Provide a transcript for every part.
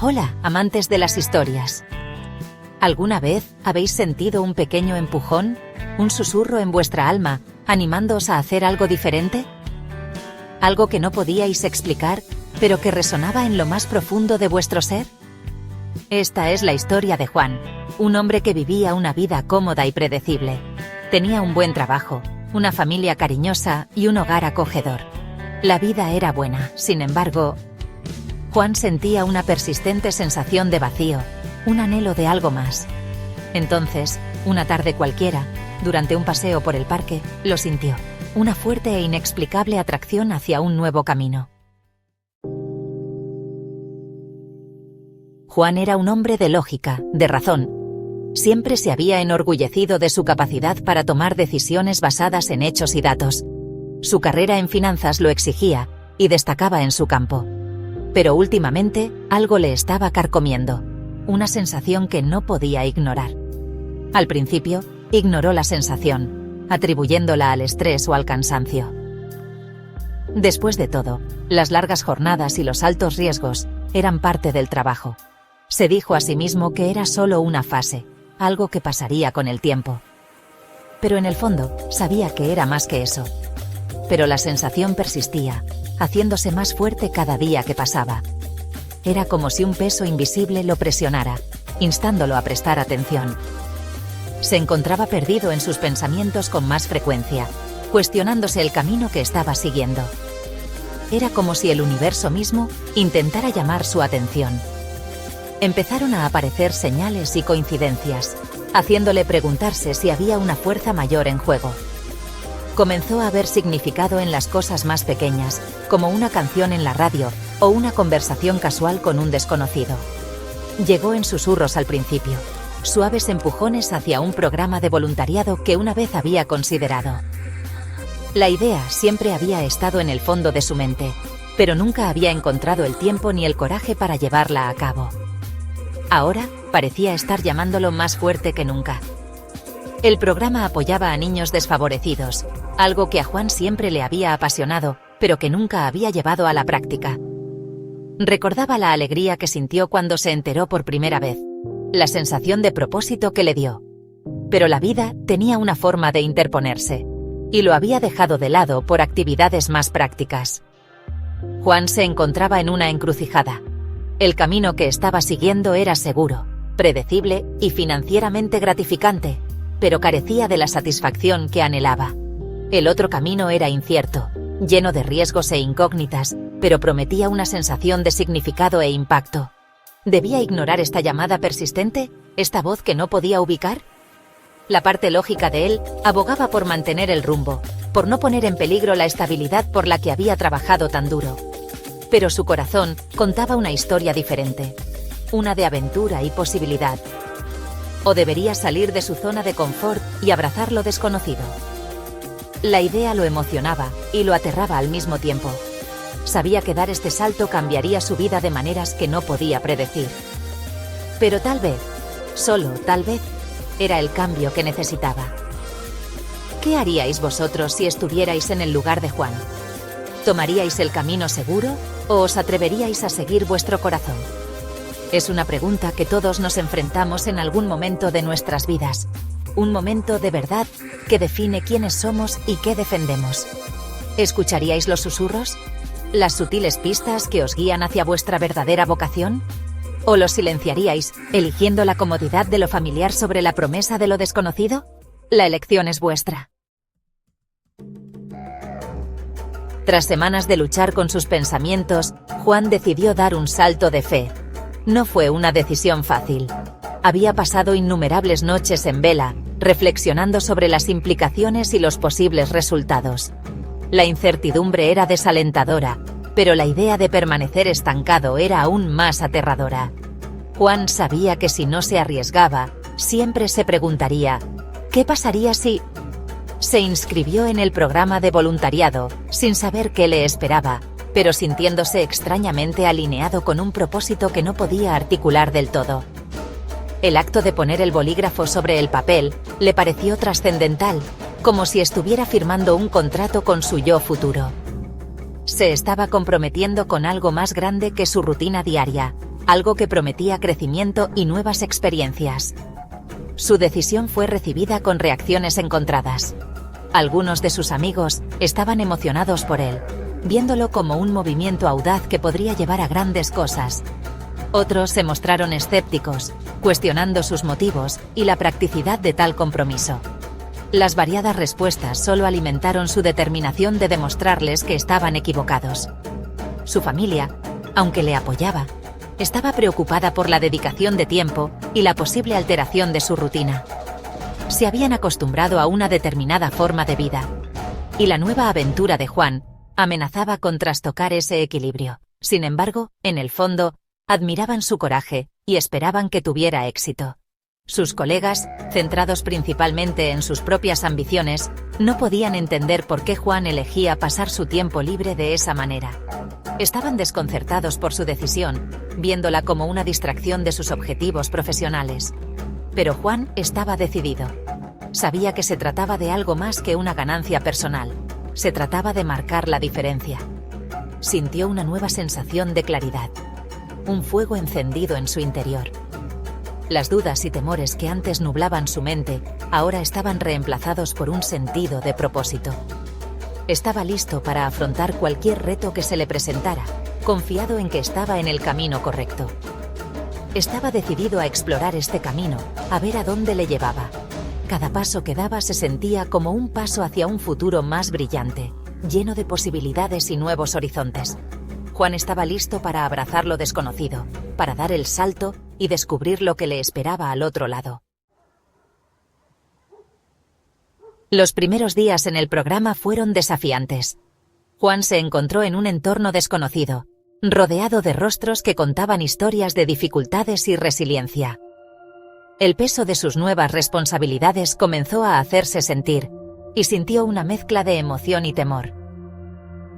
Hola, amantes de las historias. ¿Alguna vez habéis sentido un pequeño empujón, un susurro en vuestra alma, animándoos a hacer algo diferente? ¿Algo que no podíais explicar, pero que resonaba en lo más profundo de vuestro ser? Esta es la historia de Juan, un hombre que vivía una vida cómoda y predecible. Tenía un buen trabajo, una familia cariñosa y un hogar acogedor. La vida era buena, sin embargo, Juan sentía una persistente sensación de vacío, un anhelo de algo más. Entonces, una tarde cualquiera, durante un paseo por el parque, lo sintió, una fuerte e inexplicable atracción hacia un nuevo camino. Juan era un hombre de lógica, de razón. Siempre se había enorgullecido de su capacidad para tomar decisiones basadas en hechos y datos. Su carrera en finanzas lo exigía, y destacaba en su campo. Pero últimamente, algo le estaba carcomiendo, una sensación que no podía ignorar. Al principio, ignoró la sensación, atribuyéndola al estrés o al cansancio. Después de todo, las largas jornadas y los altos riesgos eran parte del trabajo. Se dijo a sí mismo que era solo una fase, algo que pasaría con el tiempo. Pero en el fondo, sabía que era más que eso. Pero la sensación persistía, haciéndose más fuerte cada día que pasaba. Era como si un peso invisible lo presionara, instándolo a prestar atención. Se encontraba perdido en sus pensamientos con más frecuencia, cuestionándose el camino que estaba siguiendo. Era como si el universo mismo intentara llamar su atención. Empezaron a aparecer señales y coincidencias, haciéndole preguntarse si había una fuerza mayor en juego. Comenzó a ver significado en las cosas más pequeñas, como una canción en la radio o una conversación casual con un desconocido. Llegó en susurros al principio, suaves empujones hacia un programa de voluntariado que una vez había considerado. La idea siempre había estado en el fondo de su mente, pero nunca había encontrado el tiempo ni el coraje para llevarla a cabo. Ahora, parecía estar llamándolo más fuerte que nunca. El programa apoyaba a niños desfavorecidos, algo que a Juan siempre le había apasionado, pero que nunca había llevado a la práctica. Recordaba la alegría que sintió cuando se enteró por primera vez, la sensación de propósito que le dio. Pero la vida tenía una forma de interponerse, y lo había dejado de lado por actividades más prácticas. Juan se encontraba en una encrucijada. El camino que estaba siguiendo era seguro, predecible y financieramente gratificante, pero carecía de la satisfacción que anhelaba. El otro camino era incierto, lleno de riesgos e incógnitas, pero prometía una sensación de significado e impacto. ¿Debía ignorar esta llamada persistente, esta voz que no podía ubicar? La parte lógica de él abogaba por mantener el rumbo, por no poner en peligro la estabilidad por la que había trabajado tan duro. Pero su corazón contaba una historia diferente, una de aventura y posibilidad. ¿O debería salir de su zona de confort y abrazar lo desconocido? La idea lo emocionaba y lo aterraba al mismo tiempo. Sabía que dar este salto cambiaría su vida de maneras que no podía predecir. Pero tal vez, solo tal vez, era el cambio que necesitaba. ¿Qué haríais vosotros si estuvierais en el lugar de Juan? ¿Tomaríais el camino seguro o os atreveríais a seguir vuestro corazón? Es una pregunta que todos nos enfrentamos en algún momento de nuestras vidas. Un momento de verdad que define quiénes somos y qué defendemos. ¿Escucharíais los susurros? ¿Las sutiles pistas que os guían hacia vuestra verdadera vocación? ¿O los silenciaríais, eligiendo la comodidad de lo familiar sobre la promesa de lo desconocido? La elección es vuestra. Tras semanas de luchar con sus pensamientos, Juan decidió dar un salto de fe. No fue una decisión fácil. Había pasado innumerables noches en vela, reflexionando sobre las implicaciones y los posibles resultados. La incertidumbre era desalentadora, pero la idea de permanecer estancado era aún más aterradora. Juan sabía que si no se arriesgaba, siempre se preguntaría, ¿qué pasaría si...? Se inscribió en el programa de voluntariado, sin saber qué le esperaba, pero sintiéndose extrañamente alineado con un propósito que no podía articular del todo. El acto de poner el bolígrafo sobre el papel le pareció trascendental, como si estuviera firmando un contrato con su yo futuro. Se estaba comprometiendo con algo más grande que su rutina diaria, algo que prometía crecimiento y nuevas experiencias. Su decisión fue recibida con reacciones encontradas. Algunos de sus amigos estaban emocionados por él, viéndolo como un movimiento audaz que podría llevar a grandes cosas. Otros se mostraron escépticos, cuestionando sus motivos y la practicidad de tal compromiso. Las variadas respuestas solo alimentaron su determinación de demostrarles que estaban equivocados. Su familia, aunque le apoyaba, estaba preocupada por la dedicación de tiempo y la posible alteración de su rutina. Se habían acostumbrado a una determinada forma de vida, y la nueva aventura de Juan amenazaba con trastocar ese equilibrio. Sin embargo, en el fondo, admiraban su coraje y esperaban que tuviera éxito. Sus colegas, centrados principalmente en sus propias ambiciones, no podían entender por qué Juan elegía pasar su tiempo libre de esa manera. Estaban desconcertados por su decisión, viéndola como una distracción de sus objetivos profesionales. Pero Juan estaba decidido. Sabía que se trataba de algo más que una ganancia personal. Se trataba de marcar la diferencia. Sintió una nueva sensación de claridad. Un fuego encendido en su interior. Las dudas y temores que antes nublaban su mente, ahora estaban reemplazados por un sentido de propósito. Estaba listo para afrontar cualquier reto que se le presentara, confiado en que estaba en el camino correcto. Estaba decidido a explorar este camino, a ver a dónde le llevaba. Cada paso que daba se sentía como un paso hacia un futuro más brillante, lleno de posibilidades y nuevos horizontes. Juan estaba listo para abrazar lo desconocido, para dar el salto y descubrir lo que le esperaba al otro lado. Los primeros días en el programa fueron desafiantes. Juan se encontró en un entorno desconocido, rodeado de rostros que contaban historias de dificultades y resiliencia. El peso de sus nuevas responsabilidades comenzó a hacerse sentir, y sintió una mezcla de emoción y temor.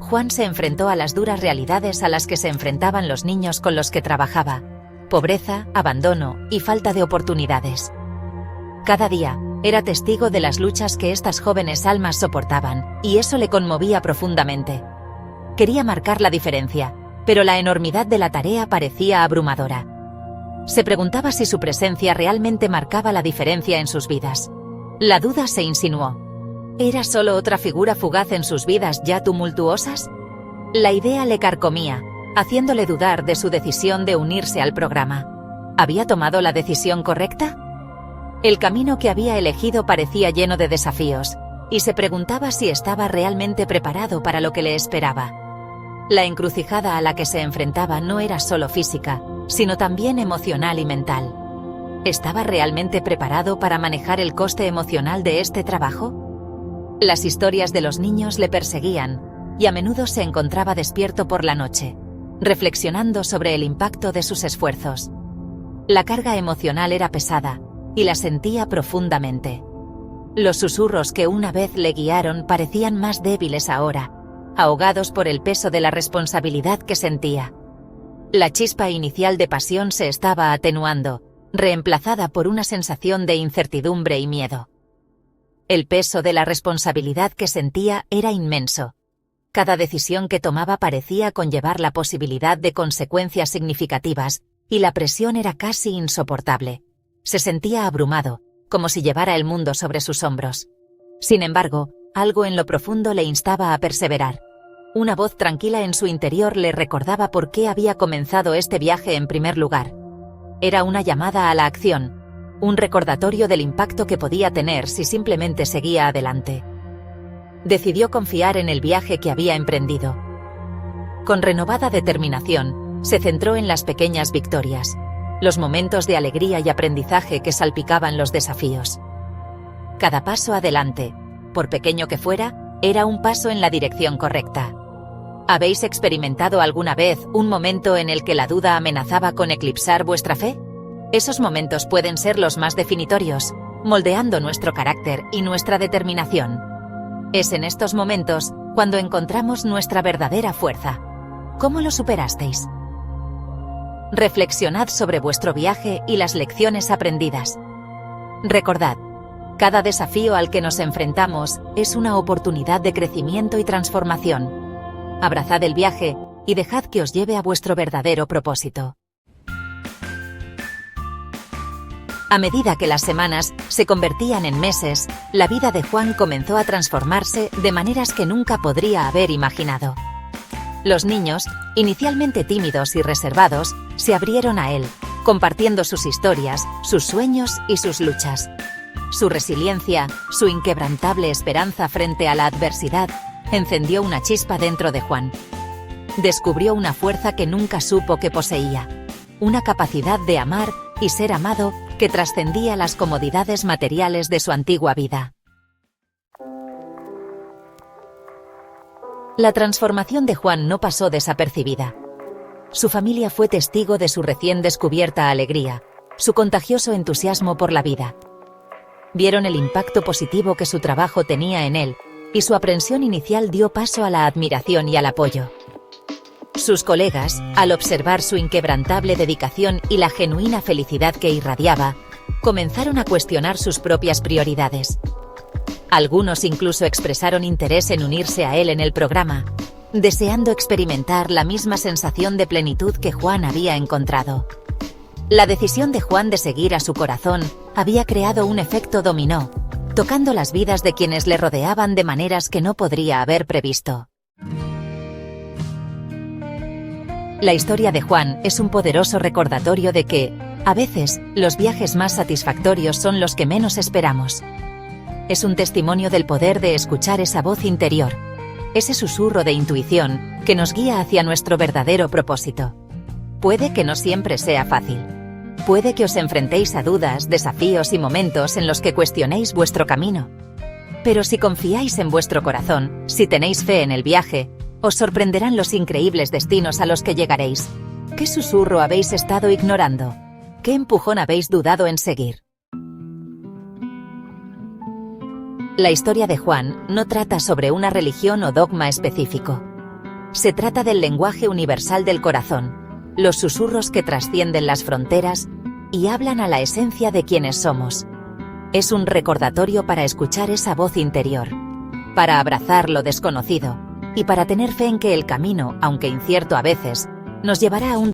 Juan se enfrentó a las duras realidades a las que se enfrentaban los niños con los que trabajaba: pobreza, abandono y falta de oportunidades. Cada día, era testigo de las luchas que estas jóvenes almas soportaban, y eso le conmovía profundamente. Quería marcar la diferencia, pero la enormidad de la tarea parecía abrumadora. Se preguntaba si su presencia realmente marcaba la diferencia en sus vidas. La duda se insinuó. ¿Era solo otra figura fugaz en sus vidas ya tumultuosas? La idea le carcomía, haciéndole dudar de su decisión de unirse al programa. ¿Había tomado la decisión correcta? El camino que había elegido parecía lleno de desafíos, y se preguntaba si estaba realmente preparado para lo que le esperaba. La encrucijada a la que se enfrentaba no era solo física, sino también emocional y mental. ¿Estaba realmente preparado para manejar el coste emocional de este trabajo? Las historias de los niños le perseguían, y a menudo se encontraba despierto por la noche, reflexionando sobre el impacto de sus esfuerzos. La carga emocional era pesada, y la sentía profundamente. Los susurros que una vez le guiaron parecían más débiles ahora, ahogados por el peso de la responsabilidad que sentía. La chispa inicial de pasión se estaba atenuando, reemplazada por una sensación de incertidumbre y miedo. El peso de la responsabilidad que sentía era inmenso. Cada decisión que tomaba parecía conllevar la posibilidad de consecuencias significativas, y la presión era casi insoportable. Se sentía abrumado, como si llevara el mundo sobre sus hombros. Sin embargo, algo en lo profundo le instaba a perseverar. Una voz tranquila en su interior le recordaba por qué había comenzado este viaje en primer lugar. Era una llamada a la acción, un recordatorio del impacto que podía tener si simplemente seguía adelante. Decidió confiar en el viaje que había emprendido. Con renovada determinación, se centró en las pequeñas victorias, los momentos de alegría y aprendizaje que salpicaban los desafíos. Cada paso adelante, por pequeño que fuera, era un paso en la dirección correcta. ¿Habéis experimentado alguna vez un momento en el que la duda amenazaba con eclipsar vuestra fe? Esos momentos pueden ser los más definitorios, moldeando nuestro carácter y nuestra determinación. Es en estos momentos cuando encontramos nuestra verdadera fuerza. ¿Cómo lo superasteis? Reflexionad sobre vuestro viaje y las lecciones aprendidas. Recordad, cada desafío al que nos enfrentamos es una oportunidad de crecimiento y transformación. Abrazad el viaje y dejad que os lleve a vuestro verdadero propósito. A medida que las semanas se convertían en meses, la vida de Juan comenzó a transformarse de maneras que nunca podría haber imaginado. Los niños, inicialmente tímidos y reservados, se abrieron a él, compartiendo sus historias, sus sueños y sus luchas. Su resiliencia, su inquebrantable esperanza frente a la adversidad, encendió una chispa dentro de Juan. Descubrió una fuerza que nunca supo que poseía, una capacidad de amar y ser amado que trascendía las comodidades materiales de su antigua vida. La transformación de Juan no pasó desapercibida. Su familia fue testigo de su recién descubierta alegría, su contagioso entusiasmo por la vida. Vieron el impacto positivo que su trabajo tenía en él, y su aprensión inicial dio paso a la admiración y al apoyo. Sus colegas, al observar su inquebrantable dedicación y la genuina felicidad que irradiaba, comenzaron a cuestionar sus propias prioridades. Algunos incluso expresaron interés en unirse a él en el programa, deseando experimentar la misma sensación de plenitud que Juan había encontrado. La decisión de Juan de seguir a su corazón había creado un efecto dominó, tocando las vidas de quienes le rodeaban de maneras que no podría haber previsto. La historia de Juan es un poderoso recordatorio de que, a veces, los viajes más satisfactorios son los que menos esperamos. Es un testimonio del poder de escuchar esa voz interior, ese susurro de intuición que nos guía hacia nuestro verdadero propósito. Puede que no siempre sea fácil. Puede que os enfrentéis a dudas, desafíos y momentos en los que cuestionéis vuestro camino. Pero si confiáis en vuestro corazón, si tenéis fe en el viaje, os sorprenderán los increíbles destinos a los que llegaréis. ¿Qué susurro habéis estado ignorando? ¿Qué empujón habéis dudado en seguir? La historia de Juan no trata sobre una religión o dogma específico. Se trata del lenguaje universal del corazón, los susurros que trascienden las fronteras y hablan a la esencia de quienes somos. Es un recordatorio para escuchar esa voz interior, para abrazar lo desconocido, y para tener fe en que el camino, aunque incierto a veces, nos llevará a un